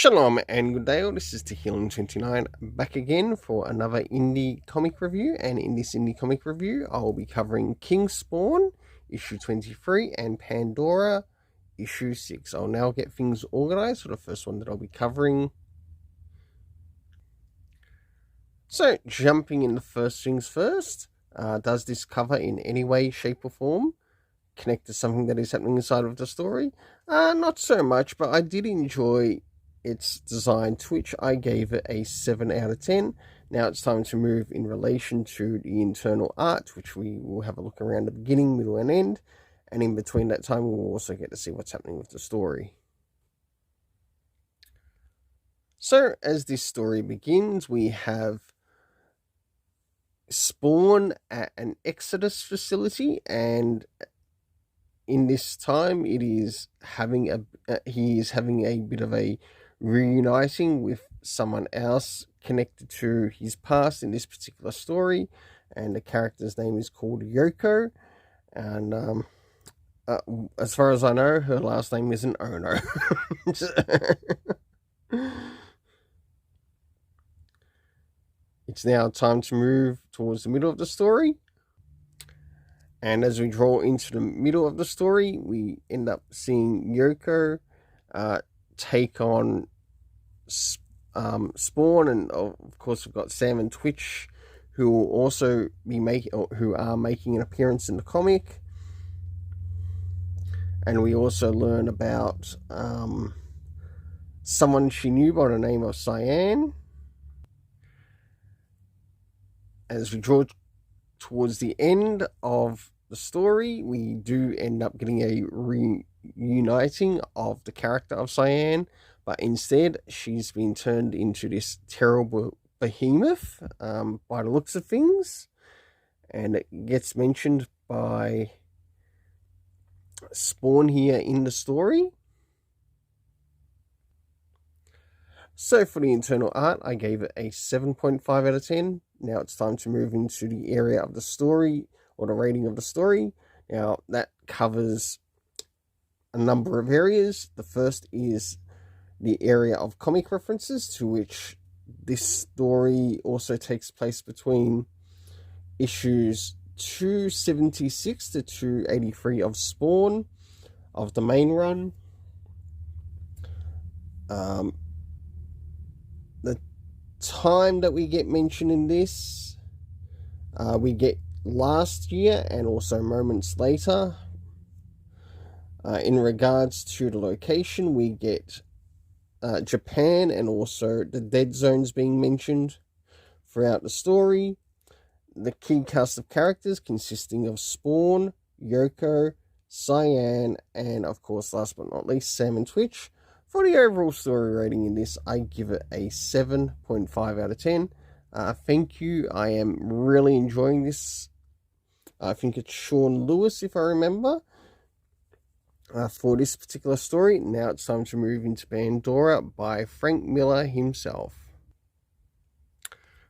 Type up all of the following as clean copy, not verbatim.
Shalom and good day all, this is Healing29 back again for another indie comic review, and in this indie comic review I will be covering King Spawn issue 23 and Pandora issue 6. I'll now get things organised for the first one that I'll be covering. So jumping in the first things first, does this cover in any way, shape or form connect to something that is happening inside of the story? Not so much, but I did enjoy its design, to which I gave it a 7 out of 10. Now it's time to move in relation to the internal art, which we will have a look around the beginning, middle and end, and in between that time we will also get to see what's happening with the story. So as this story begins, we have Spawn at an Exodus facility, and in this time it is having he is having a bit of a reuniting with someone else connected to his past in this particular story, and the character's name is called Yoko, and as far as I know, her last name isn't Ono. It's now time to move towards the middle of the story, and as we draw into the middle of the story, we end up seeing Yoko take on Spawn, and of course we've got Sam and Twitch, who will also be making an appearance in the comic. And we also learn about someone she knew by the name of Cyan. As we draw towards the end of the story, we do end up getting a reuniting of the character of Cyan, but instead she's been turned into this terrible behemoth by the looks of things, and it gets mentioned by Spawn here in the story. So for the internal art, I gave it a 7.5 out of 10. Now it's time to move into the area of the story, or the rating of the story. Now that covers a number of areas. The first is the area of comic references, to which this story also takes place between issues 276 to 283 of Spawn, of the main run. The time that we get mentioned in this, we get last year and also moments later. In regards to the location, we get Japan and also the dead zones being mentioned throughout the story. The key cast of characters consisting of Spawn, Yoko, Cyan, and of course last but not least Sam and Twitch. For the overall story rating in this, I give it a 7.5 out of 10. Thank you. I am really enjoying this. I think it's Sean Lewis, if I remember, for this particular story. Now it's time to move into Pandora by Frank Miller himself.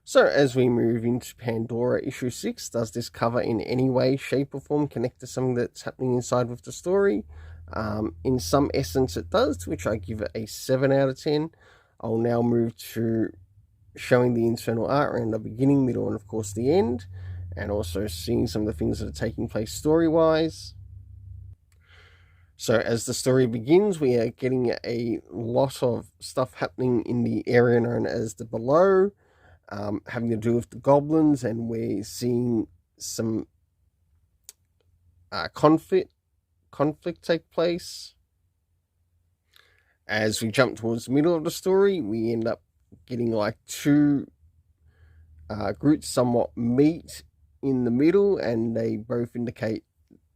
So as we move into Pandora issue 6, does this cover in any way, shape or form connect to something that's happening inside with the story? In some essence it does, to which I give it a 7 out of 10. I'll now move to showing the internal art around the beginning, middle and of course the end, and also seeing some of the things that are taking place story-wise. So as the story begins, we are getting a lot of stuff happening in the area known as the Below, having to do with the goblins, and we're seeing some conflict take place. As we jump towards the middle of the story, we end up getting like two groups somewhat meet in the middle, and they both indicate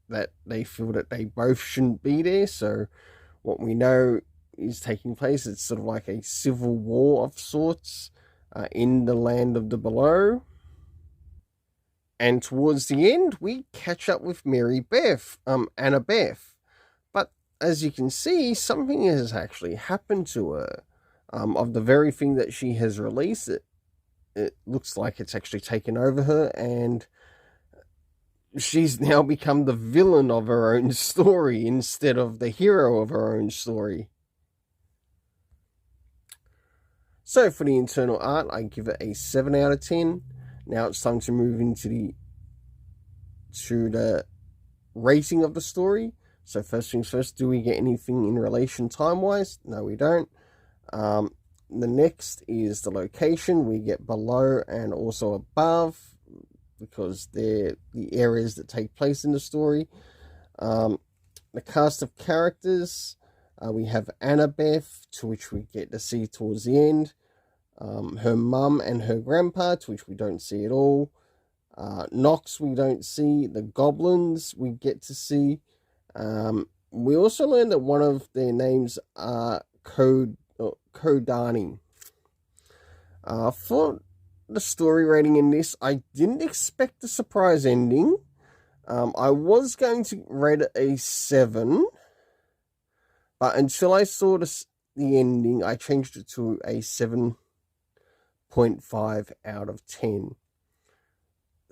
that they feel that they both shouldn't be there. So what we know is taking place, it's sort of like a civil war of sorts in the land of the Below. And towards the end, we catch up with Annabeth. But as you can see, something has actually happened to her. Of the very thing that she has released, it looks like it's actually taken over her, and she's now become the villain of her own story instead of the hero of her own story. So for the internal art, I give it a 7 out of 10. Now it's time to move into the rating of the story. So first things first, do we get anything in relation time-wise? No, we don't. The next is the location. We get below and also above, because they're the areas that take place in the story. The cast of characters, we have Annabeth, to which we get to see towards the end. Her mum and her grandpa, to which we don't see at all. Nox we don't see. The goblins we get to see. We also learned that one of their names are Kodani. For the story rating in this, I didn't expect a surprise ending. I was going to rate it a 7, but until I saw the ending, I changed it to a 7.5 out of 10.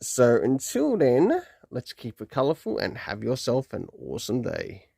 So until then, let's keep it colourful and have yourself an awesome day.